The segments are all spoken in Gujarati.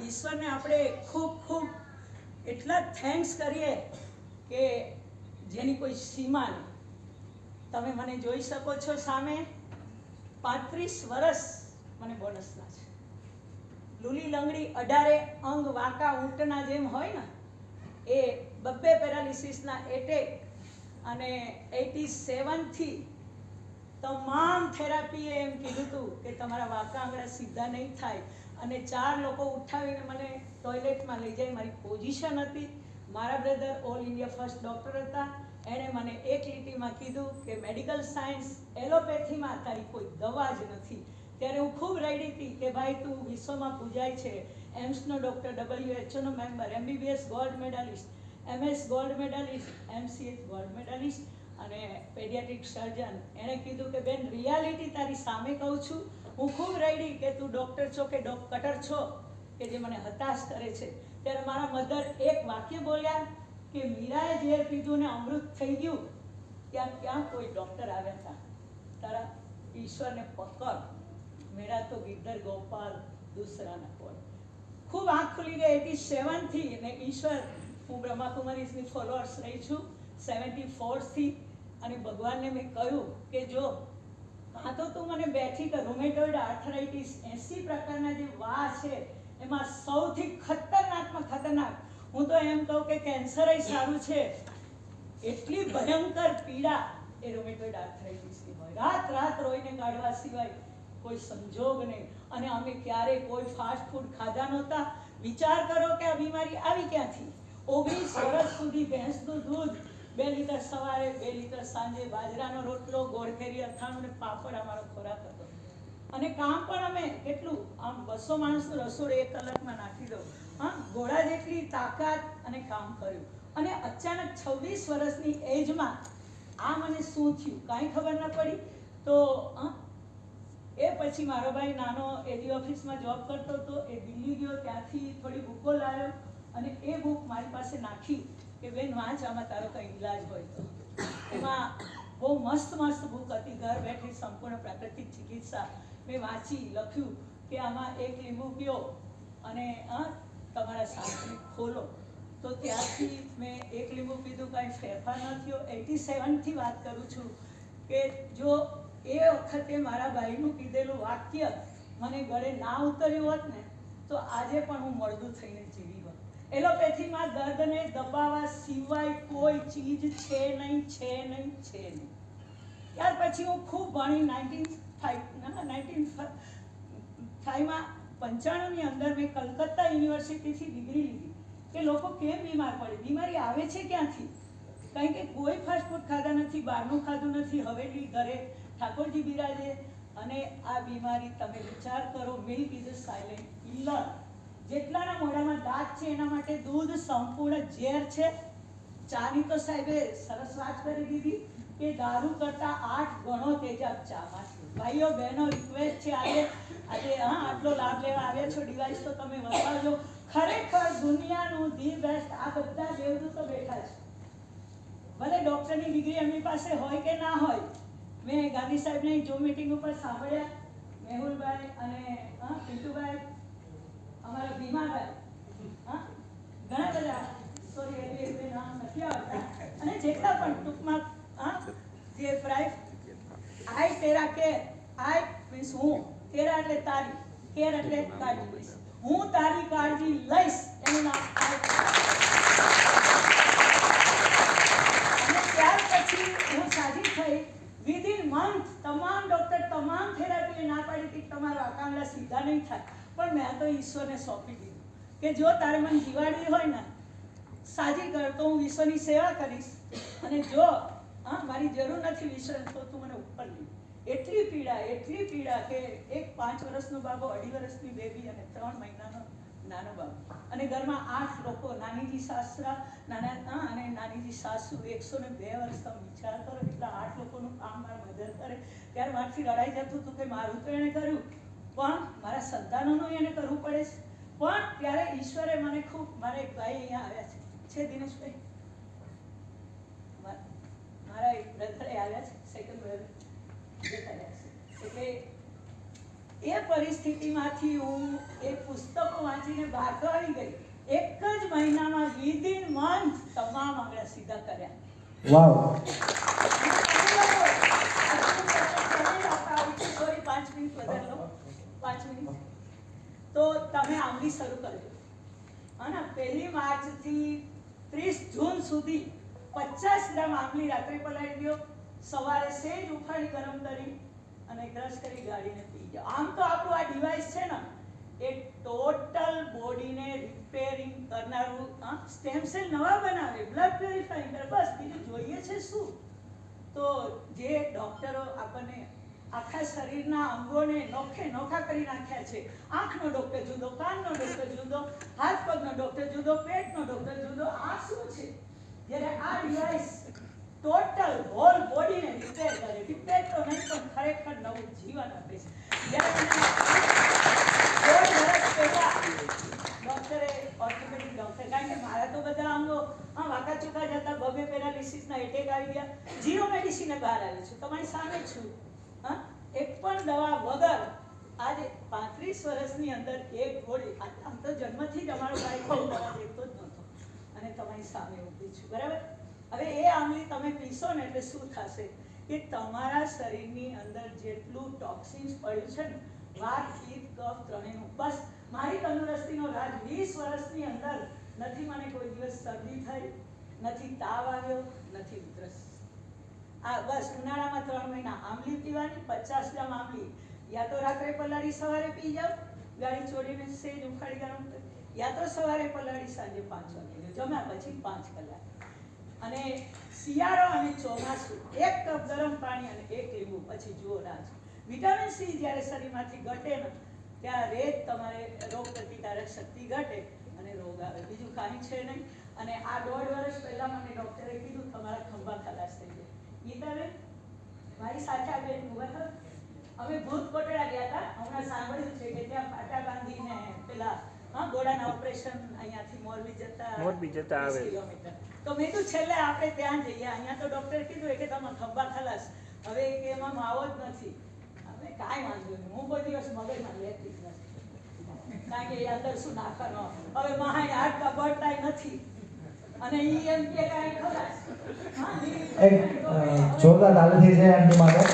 ઈશ્વરને આપણે ખૂબ ખૂબ એટલા થેન્ક્સ કરીએ કે જેની કોઈ સીમા નહીં. તમે મને જોઈ શકો છો સામે 35 વર્ષ મને બોનસના છે. લૂલી લંગડી 18 અંગ વાંકા ઊંટના જેમ હોય ને એ 2 પેરાલિસિસના એટેક અને 87 થી તમામ થેરાપીએ એમ કીધું હતું કે તમારા વાંકા આંગળા સીધા નહીં થાય. અને 4 લોકો ઉઠાવીને મને ટોયલેટમાં લઈ જાય. મારી પોઝિશન હતી. મારા brother all India first doctor હતા. એણે મને એક લીટીમાં કીધું કે મેડિકલ સાયન્સ એલોપેથીમાં તારી કોઈ દવા જ નથી. ત્યારે હું ખૂબ રડી હતી કે ભાઈ તું વિશ્વમાં પૂજાય છે. એમ્સનો doctor, WHO member, MBBS gold medallist, MS gold medallist, MCH gold medallist અને પેડિયાટ્રિક સર્જન. એણે કીધું કે બેન રિયાલિટી તારી સામે કહું છું. હું ખૂબ રડી કે તું ડૉક્ટર છો કે કટર છો કે જે મને હતાશ કરે છે. ત્યારે મારા મધર એક વાક્ય બોલ્યા કે મીરાએ ઝેર પીધું ને અમૃત થઈ ગયું. ક્યાં કોઈ ડૉક્ટર આવ્યા હતા. તારા ઈશ્વરને પકડ. મેરા તો ગિદ્ધર ગોપાલ દૂસરા ન કોઈ. ખૂબ આંખ ખુલી ગઈ 87 થી. અને ઈશ્વર, હું બ્રહ્માકુમારીઝની ફોલોઅર્સ રહી છું 74 થી. અને ભગવાનને મેં કહ્યું કે જો કાં તો તું મને બેઠી કર. રૂમેટોઇડ આર્થરાઇટિસ 80 પ્રકારના જે વા છે એમાં સૌથી ખતરનાકમાં ખતરનાક, હું તો એમ કહું કે કેન્સર સારું છે. એટલી ભયંકર પીડા એ રૂમેટોઇડ આર્થરાઇટિસની હોય. રાત રોઈને કાઢવા સિવાય કોઈ સંજોગ નહીં. અને અમે ક્યારેય કોઈ ફાસ્ટ ફૂડ ખાધા નહોતા. વિચાર કરો કે આ બીમારી આવી ક્યાંથી. 19 વર્ષ સુધી ભેંસનું દૂધ 2 લીટર સવારે, 2 લીટર સાંજે, બાજરાનો રોટલો, ગોળકેરી અથાણું ને પાપડ અમારો ખોરાક હતો. અને કામ પણ અમે કેટલું આમ 200 માણસનું રસોડું 1 કલાકમાં નાખી દો. ઘોડા જેટલી તાકાત અને કામ કર્યું. અને અચાનક 26 વર્ષની એજમાં આ મને શું થયું કાંઈ ખબર ન પડી. તો એ પછી મારો ભાઈ નાનો એજી ઓફિસમાં જોબ કરતો હતો. એ દિલ્હી ગયો, ત્યાંથી થોડી બુકો લાવ્યો અને એ બુક મારી પાસે નાખી કે બેન વાંચ, આમાં તારો કંઈ ઈલાજ હોય તો. એમાં બહુ મસ્ત બુક હતી. ઘર બેઠી સંપૂર્ણ પ્રાકૃતિક ચિકિત્સા. મેં વાંચી, લખ્યું કે આમાં 1 લીંબુ પીઓ અને તમારા સાસને ખોલો. તો ત્યારથી મેં 1 લીંબુ પીધું, કાંઈ ફેરફાર ન થયો. 87 થી વાત કરું છું કે જો એ વખતે મારા ભાઈનું કીધેલું વાક્ય મને ગળે ના ઉતર્યું હોત ને તો આજે પણ હું મળદું થઈને જીવી હોત. એલોપેથીમાં દર્દને દબાવવા સિવાય કોઈ ચીજ છે નહીં. ત્યાર પછી હું ખૂબ ભણી. 1995ની અંદર મેં કલકત્તા યુનિવર્સિટીથી ડિગ્રી લીધી કે લોકો કેમ બીમાર પડે, બીમારી આવે છે ક્યાંથી. કારણ કે કોઈ ફાસ્ટ ફૂડ ખાધા નથી, બહારનું ખાધું નથી, હવેલી ઘરે ઠાકોરજી બિરાજે. અને આ બીમારી તમે વિચાર કરો, milk is a silent killer. જેટલાના મોઢામાં દાંત છે એના માટે દૂધ સંપૂર્ણ ઝેર છે. ચાની તો સાહેબે સરસ વાત કરી દીધી કે દારૂ કરતા 8 ગણો તેજાબ ચામાં છે. ભાઈઓ બહેનો રિક્વેસ્ટ છે, આજે આટલો લાભ લેવા આવ્યા છો, ડિવાઇસ તો તમે વસાવજો. ખરેખર દુનિયાનું ધી બેસ્ટ આ બધા દેવદૂતો બેઠા છે. ભલે ડૉક્ટરની ડિગ્રી એમની પાસે હોય કે ના હોય. મેં ગાંધી સાહેબને જો મીટિંગ ઉપર સાંભળ્યા, મેહુલભાઈ અને પિન્ટુભાઈ, અમારા ભીમાભાઈ, ઘણા બધા, સોરી એ નામ નથી આવતા. અને જેટલા પણ ટૂંકમાં જે પ્રાઇસ આઈ તેરા કેર, આઈ મીન્સ હું, તેરા એટલે તારી, કેર એટલે કાળજી લઈશ. હું તારી કાળજી લઈશ એનું નામ. અને ત્યાર પછી હું સાજી થઈ. વિધિન મંથ તમામ ડૉક્ટર તમામ થેરાપીએ ના પાડી હતી તમારા આંગળા સીધા નહીં થાય. પણ મેં તો ઈશ્વરને સોંપી દીધું કે જો તારે મને જીવાડવી હોય ને સાજી કર તો હું વિશ્વની સેવા કરીશ. અને જો મારી જરૂર નથી વિશ્વ તો તું મને ઉપર લી. એટલી પીડા કે એક 5 વર્ષનો બાબો, 2.5 વર્ષની બેબી અને 3 મહિનાનો નાનો બાબો. અને ઘરમાં 8 લોકો, નાનીજી સાસરા અને નાનીજી સાસુ. 102 વર્ષ તમે વિચાર કરો. એટલા 8 લોકોનું કામ મારા મધર કરે. ત્યારે મારથી લડાઈ જતું હતું કે મારું તો એણે કર્યું પણ મારા સંતાનોનું એને કરવું પડે છે. પણ ત્યારે ઈશ્વરે મને ખૂબ, મારા એક ભાઈ અહીંયા આવ્યા છે દિનેશભાઈ, મારા એક બ્રધરે આવ્યા છે, સેકન્ડ બ્રધર દેખાડ્યા છે. એટલે એ પરિસ્થિતિમાંથી હું એ પુસ્તકો વાંચી આંગળીને બહાર તો આવી ગઈ. એક જ મહિનામાં વિધિન મંથ તમામ આંગળા સીધા કર્યા. વાવ. સોરી 5 મિનિટ વધારે લો, 5 મિનિટ. તો તમે આંગળી શરૂ કરજો અને 1 માર્ચથી 30 જૂન સુધી 50 ગ્રામ આંગળી રાત્રે પલાળી દો, સવારે સેજ ઉફાળી ગરમ કરી અને ક્રશ કરી ગાળીને પી જાઓ. આમ તો આપણું આ ડિવાઇસ છે ને એ ટોટલ બોડીને રિપેરિંગ કરનારું, સ્ટેમ સેલ નવા બનાવે, બ્લડ પ્યુરિફાઈંગ કરે, બસ બીજું જોઈએ છે શું? તો જે ડોક્ટરો આપણને આખા શરીરના અંગોને નોખા કરી નાખ્યા છે. આંખનો ડોક્ટર જુદો, કાનનો ડોક્ટર જુદો, હાથ પગનો ડોક્ટર જુદો, પેટનો ડોક્ટર જુદો. આ શું છે? જ્યારે આ ડિવાઇસ ટોટલ હોલ બોડીને રિપેર કરે, રિપેર તો નહીં પણ ખરેખર નવું જીવન આપે છે. ડોક્ટરે ઓર્થોપેડિક ડોક્ટર, કારણ કે મારા તો બધા અંગો વાંકા ચૂકા જતા, બબે પેરાલિસિસના એટેક આવી ગયા, 0 મેડિસિને બહાર આવી છું, તમારી સામે જ છું. એક પણ દવા વગર આજે 35 વર્ષની અંદર એક ગોળી, આમ તો જન્મથી જ અમારો ભાઈ કોઈ દવા લેતો જ નહોતો અને તમારી સામે ઊભી છું, બરાબર? હવે એ આંગળી તમે પીશો ને એટલે શું થશે કે તમારા શરીરની અંદર જેટલું ટોક્સિન્સ પડ્યું છે ને, વાત, પિત્ત, કફ ત્રણેયનું, બસ મારી તંદુરસ્તીનો રાજ 20 વર્ષની અંદર નથી મને કોઈ દિવસ શરદી થઈ, નથી તાવ આવ્યો, નથી ઉધરસ. આ બસ ઉનાળામાં 3 મહિના આંબલી પીવાની, 50 ગ્રામ આંબલી યા તો રાત્રે પલાળી સવારે પી જાઓ, ગાળી છોડીને સેજ ઉખાડી ગરમ કરી, યા તો સવારે પલાળી સાંજે 5 વાગે જમ્યા પછી 5 કલાક. અને શિયાળો અને ચોમાસું 1 કપ ગરમ પાણી અને 1 લીંબુ, પછી જુઓ રાજ. વિટામિન સી જ્યારે શરીરમાંથી ઘટે ને ત્યારે જ તમારે રોગ પ્રતિકારક શક્તિ ઘટે અને રોગ આવે, બીજું કાંઈ છે નહીં. અને આ 1.5 વર્ષ પહેલા મને ડોક્ટરે કીધું તમારા ખંભા ખલાસ થઈ જાય. ગીતાબેન મારી સાથે આ બેન ઉભા થો. અમે ભૂત કોટડા ગયા હતા, હમણાં સાંભળ્યું છે કે ત્યાં પાટા બાંધીને પેલા ગોળાના ઓપરેશન અહીંયાથી મોરબી જતા આવે કિલોમીટર. તો મેં કીધું છેલ્લે આપણે ત્યાં જઈએ. અહીંયા તો ડોક્ટરે કીધું કે તમે ખંભા ખલાસ, હવે કે એમાં માવો જ નથી. હવે કાંઈ વાંધો નહીં, હું કોઈ દિવસ મગજમાં લેતી જ નથી, કારણ કે એ અંદર શું નાખવાનો, હવે મહાય હાડકા બળતાય નથી અને ઈ એમ કે કાંઈ ખલાસ. એક જોરદાર તાલીથી છે આંટી માટે.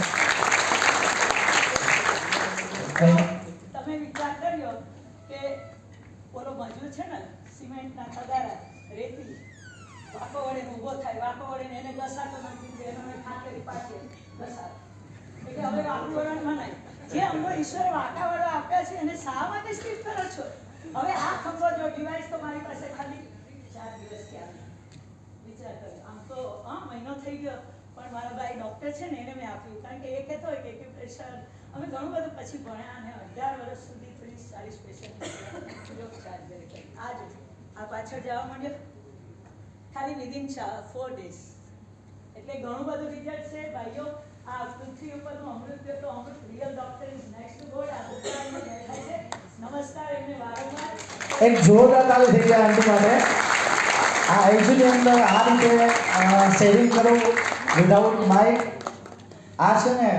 તમે વિચાર કર્યો કે ઓલો મજૂર છે ને સિમેન્ટના તગારા, રેતી, વાકો વડે ઊભો થાય, વાકો વડે એને ઘસાતો નથી, એનો ખાતરી પાકે ઘસાતો, એટલે હવે વાકું વળણ મનાય. જે અંગો ઈશ્વરે વાંકા વડો આપ્યા છે એને શા માટે સ્કીપ કરો છો? હવે આ ખંભો જો ડિવાઇસ તો મારી પાસે ખાલી 4 દિવસ ક્યાં વિચાર કર્યો. આમ તો મહિનો થઈ ગયો, પણ મારા ભાઈ ડોક્ટર છે ને એને મેં આપ્યું, કારણ કે એ કહેતો હોય કે પ્રેશર, અમે ઘણું બધું પછી ભણ્યા અને 18 વર્ષ સુધી 30-40 પેશન્ટ ઉપચાર કરી. આ પાછળ જવા માંડ્યો ખાલી વિધિન 4 days, એટલે ઘણું બધું રિઝલ્ટ છે ભાઈઓ. આ પૃથ્વી ઉપરનું અમૃત તો અમૃત, real doctor is next to God. આ બધાને દેખાય છે. નમસ્કાર એમને વારંવાર. એક જોરદાર તાળી થઈ ગયા આંટી માટે. આ એક્ચ્યુઅલી અંદર આ રીતે શેરિંગ કરો વિધાઉટ માઇક. આ છે ને